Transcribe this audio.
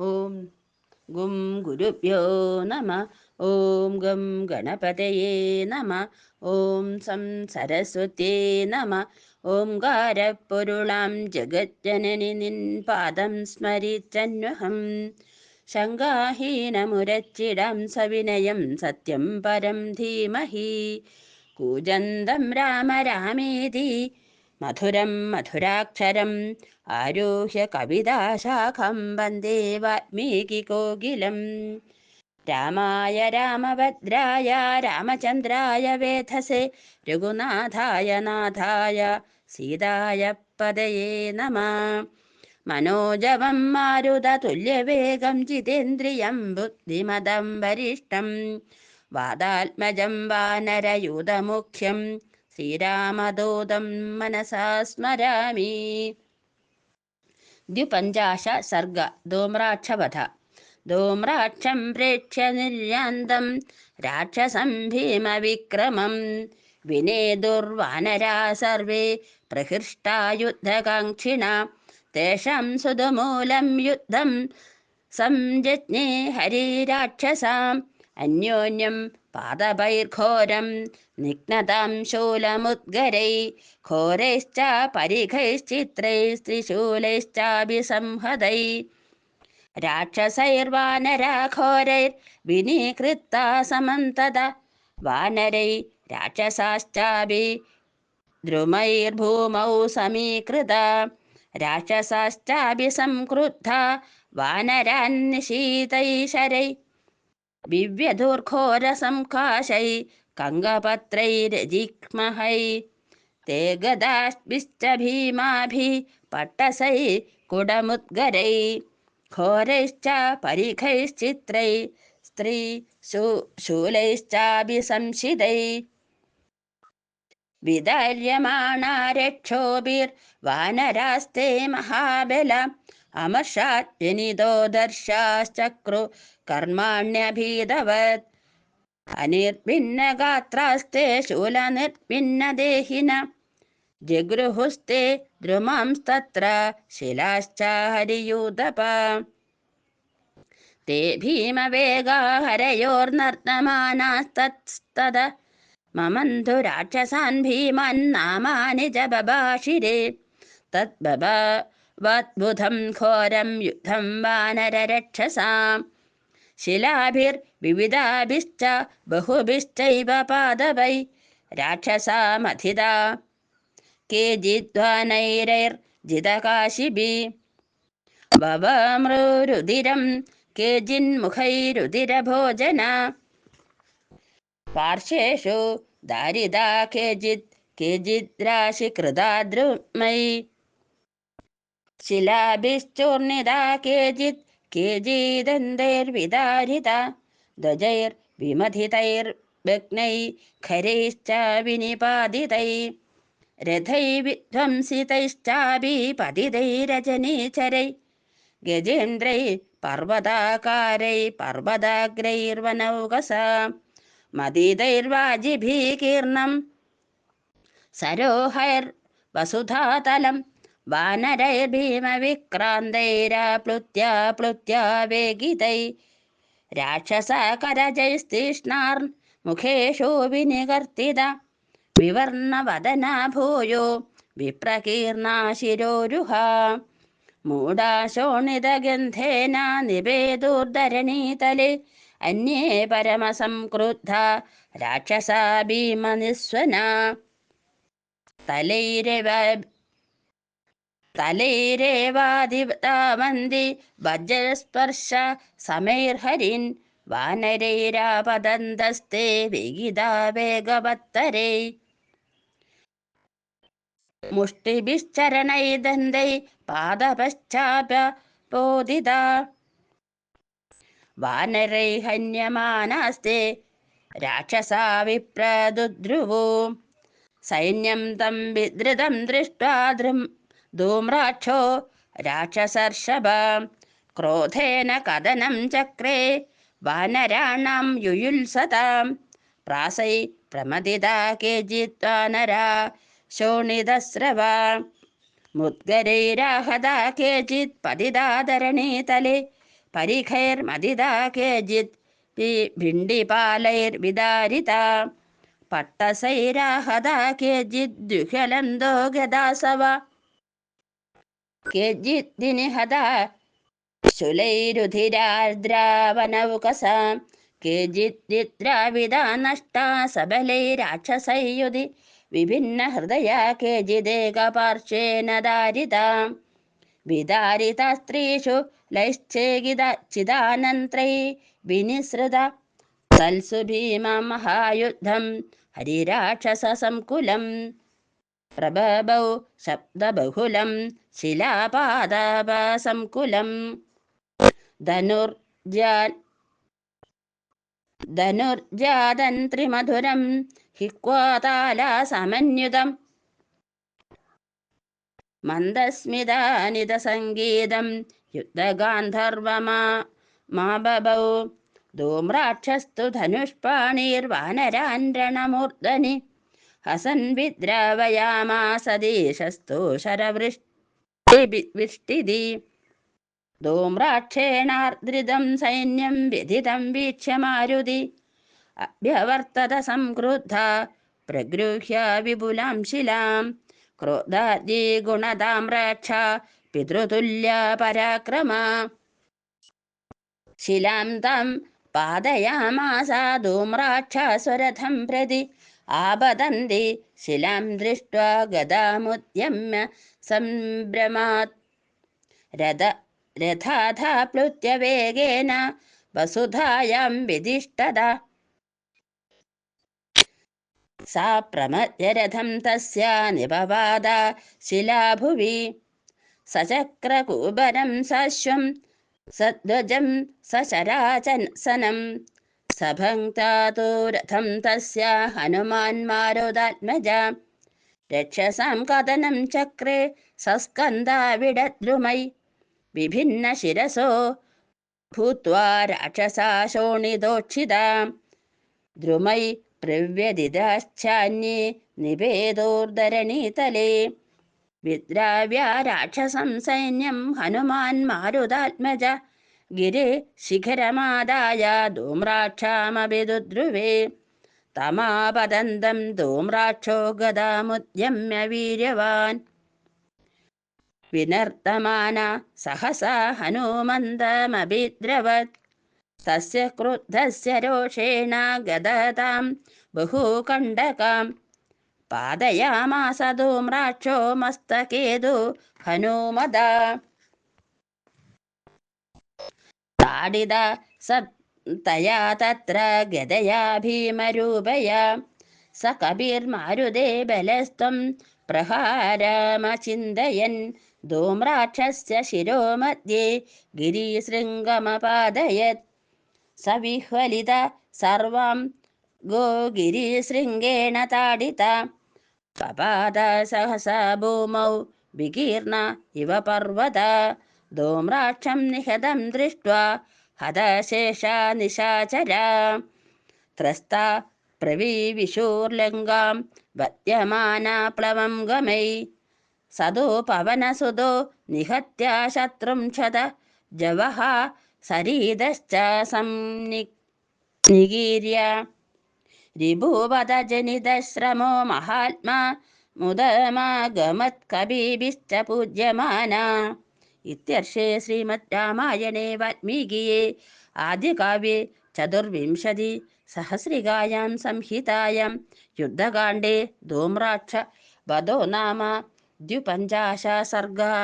ഓം ഗും ഗുരുഭ്യോ നമ. ഓം ഗം ഗണപതയേ നമ. ഓം സം സരസ്വത്യേ നമ. ഓംകാരപ്പൊരുളാം ജഗജ്ജനനി നിൻ പാദം സ്മരിച്ചന്വഹം. ശങ്കാഹീനമുരച്ചിടാം സവിനയം സത്യം പരം ധീമഹി. കൂജന്തം രാമ രാമേതി മധുരം മധുരാക്ഷരം ആരുഹ്യ കവിതാശാഖം വന്ദേ വാൽമീകികോകിലം. രാമായ രാമഭദ്രായ രാമചന്ദ്രായ വേധസേ രഘുനാഥായ നാഥായ സീതായ പദയേ നമഃ. മനോജവം മാരുതതുല്യവേഗം ജിതേന്ദ്രിയം ബുദ്ധിമതം വരിഷ്ഠം വാതാത്മജം വാനരയൂഥമുഖ്യം ശ്രീരാമദൂതം മനസാ സ്മരാമി. ദ്വിപഞ്ചാശ സർഗ. ധൂമ്രാക്ഷവധ. ധൂമ്രാക്ഷം പ്രേക്ഷ്യ നിർയാന്തം രാക്ഷസം ഭീമവിക്രമം വിനേതുർവാനരാ സർവേ പ്രഹൃഷ്ടാ യുദ്ധകാംക്ഷിണ. തേഷാം സുതുമൂലം യുദ്ധം സംജജ്ഞേ ഹരിരാക്ഷസാം അന്യോന്യം പാദപൈർഘോരം നിഘ്നതാം ശൂലമുദ്ഗരൈ ഘോരൈശ്ച പരിഘൈശ്ചിത്രൈസ്ത്രിശൂലൈശ്ചാഭിസംഹതൈ. രാക്ഷസൈർവാനരാഘോരൈർവിനീകൃത്താ സമന്തത വാനരൈ രാക്ഷസാശ്ചാഭി ദ്രുമൈർഭൂമൗ സമീകൃതാ. രാക്ഷസാശ്ചാഭിസംക്രുദ്ധാ വാനരാന്നിശീതൈശരൈ വിവ്യധുർഘോരസംകാശൈ കങ്കപത്രൈരജിഗ്മഹൈ. തേ ഗദാഭിശ്ച ഭീമാഭി പട്ടസൈ കുടമുദ്ഗരൈ ഘോരൈശ്ച പരിഘൈശ്ചിത്രൈ സ്ത്രീ ശൂലൈശ്ചാഭിസംശിതൈ. വിദാര്യമാണാ രക്ഷോഭിർവാനരാസ്തേ മഹാബല അമർഷാത് ജനിതോ ദർശാശ്ചക്രു കർമാണ്യഭീതവത്. അനിർഭിന്നഗാത്രാസ്തേ ശൂലനിർഭിന്നദേഹിന ജഗൃഹുസ്തേ ദ്രുമാംസ്തത്ര ശിലാശ്ച ഹരിയൂഥപ. തേ ഭീമവേഗാ ഹരയോർനർത്തമാനാസ്തതഃ മമന്ധു രാക്ഷസാൻ ഭീമാൻ നാമാനി ച ബഭാഷിരേ. തദ്ബഭവദ്ബുധം ഘോരം യുദ്ധം വാനരരക്ഷസാം ശിലാഭിർവിവിധാഭിശ്ച ബഹുഭിശ്ചൈവ പാദപൈ. രാക്ഷസാമധിതാ കേചിദ്വാനൈരൈർജിതകാശിഭിः വവമൃരുതിരം കേചിന്മുഖൈരുതിരഭോജന. പാർശ്വേഷു ദാരിതാ കേചിത് കേചിദ്രാശികൃതാ ദ്രുമൈः ശിലാഭിശ്ചൂർണിതാ കേചിത് കേചിദന്തൈർവിദാരിതാ. ധ്വജൈർവിമഥിതൈർഭഗ്നൈ ഖരൈശ്ച വിനിപാതിതൈ രഥൈർവിധ്വംസിതൈശ്ചാഭി പതിതൈരജനീചരൈ ഗജേന്ദ്രൈ പർവതാകാരൈ പർവതാഗ്രൈർവനൗകസാ മദീതൈർവാജിഭീകീർണം സരോഹൈർവസുധാതലം വാനരൈർഭീമവിക്രാന്തൈരാപ്ലുത്യാ വേഗിതൈ. രാക്ഷസകരജൈസ്തീഷ്ണാർമുഖേഷു വിനികർത്തിത വിവർണവദനാ ഭൂയോ വിപ്രകീർണാ ശിരോരുഹാ. മൂഢാശോണിതഗന്ധേന നിവേദുർധരണീതലെ അന്യേ പരമസംക്രുദ്ധാ രാക്ഷസാ ഭീമനിസ്വനാ. തലൈരേവാദിതാവന്തി വജ്രസ്പർശ സമൈർഹരിൻ വാനരൈരാപതന്തസ്തേ വിഗിതാ വേഗവത്തരൈ. മുഷ്ടിഭിശ്ചരണൈർദന്തൈ പാദപശ്ചാപ്യപോദിതാ വാനരൈ ഹന്യമാനാസ്തേ രാക്ഷസാ വിപ്രദുദ്രുവോ. സൈന്യം തം വിധൃതം ദൃഷ്ട്വാ ധൂമ്രാക്ഷോ രാക്ഷസർഷഭ ക്രോധേന കദനം ചക്രേ വാനരാണാം യുയുത്സതാം. പ്രാസൈ പ്രമദിതാ കേചിത് വാനരാ ശോണിതസ്രവാ മുദ്ഗരൈരാഹതാ കേചിത് പതിതാ ധരണീതലെ परिखैर्मदिदा केचित् भिण्डिपालैर्विदारिता पट्टसैराहदा केचिद्युह्यलन्दो गदासव केचिद्दिनिहदा शूलैरुधिरार्द्रावनौकसा केचिद्द्राविदा नष्टा सबलैराक्षसैयुधि विभिन्नहृदया केचिदेकपार्श्वेन दारिता विदारिता स्त्रीषु लैश्चेगिदचिदानन्त्रै विनिसृता तल्सु भीमा महायुद्धं हरिराक्षससंकुलं प्रबभौ शब्दबहुलं शिलापादपसंकुलं धनुर्जातन्त्रिमधुरं हिक्वातालासमन्युतम् मन्दस्मितानितसङ्गीतं युद्धगान्धर्वमाबभौ धूम्राक्षस्तु धनुष्पाणिर्वानरान् रणमूर्धनि हसन् विद्रावयामास देशस्थो शरवृष्टिदि धूम्राक्षेणार्द्रितं सैन्यं व्यथितं वीक्ष्य मारुति अभ्यवर्तत संक्रुद्धा प्रगृह्य विपुलां शिलां क्रोधाद्ये गुणदां रक्षा पितृतुल्या पराक्रमा शिलां तं पादयामास धूम्राक्षस्वरथं प्रति आपतन्ति शिलां दृष्ट्वा गदामुद्यम्य सम्भ्रमात् रथाप्लुत्य वेगेन वसुधायां विधिष्ठत सा प्रमथ्य रथं तस्य निपपाद शिलाभुवि सचक्रकुबरं सश्वं सध्वजं सशराचनं सभङ्क्तातो रथं तस्य हनुमान्मारुतात्मजा रक्षसां कदनं चक्रे सस्कन्दा विडद्रुमै विभिन्नशिरसो भूत्वा राक्षसा शोणितोक्षिता द्रुमै प्रव्यदिताश्चान्ये निपेदोर्धरणीतले विद्राव्या राक्षसं सैन्यं हनुमान्मारुतात्मज गिरे शिखरमादाय धूम्राक्षामभिदुद्रुवे तमापतन्तं धूम्राक्षो गदामुद्यम्य वीर्यवान् विनर्तमान सहसा हनुमन्तमभिद्रवत् तस्य क्रुद्धस्य रोषेण गदतां बहुकण्टकां पादयामास धूम्राक्षो मस्तकेदु हनुमदा ताडिता तया तत्र गदया भीमरूपया स कपिर्मारुते बलस्त्वं प्रहारमचिन्तयन् धूम्राक्षस्य शिरो मध्ये गिरिशृङ्गमपादयत् स विह्वलित सर्वं गोगिरिशृङ्गेण ताडिता पपात सहसा भूमौ विकीर्ण इव पर्वत धूम्राक्षं निहतं दृष्ट्वा हतशेषा निशाचरा त्रस्ता प्रविविशूर्लङ्गां वद्यमाना प्लवं गमै सदो पवनसुतो निहत्य शत्रुं क्षत जवः सरीदश्च निगीर्य रिभुवदजनितश्रमो महात्मा मुदमागमत्कविभिश्च पूज्यमाना इत्यर्षे श्रीमद् रामायणे वाल्मीकिये आदिकाव्ये चतुर्विंशतिसहस्रिकायां संहितायां युद्धकाण्डे धूम्राक्ष वधो नाम 52 सर्गः।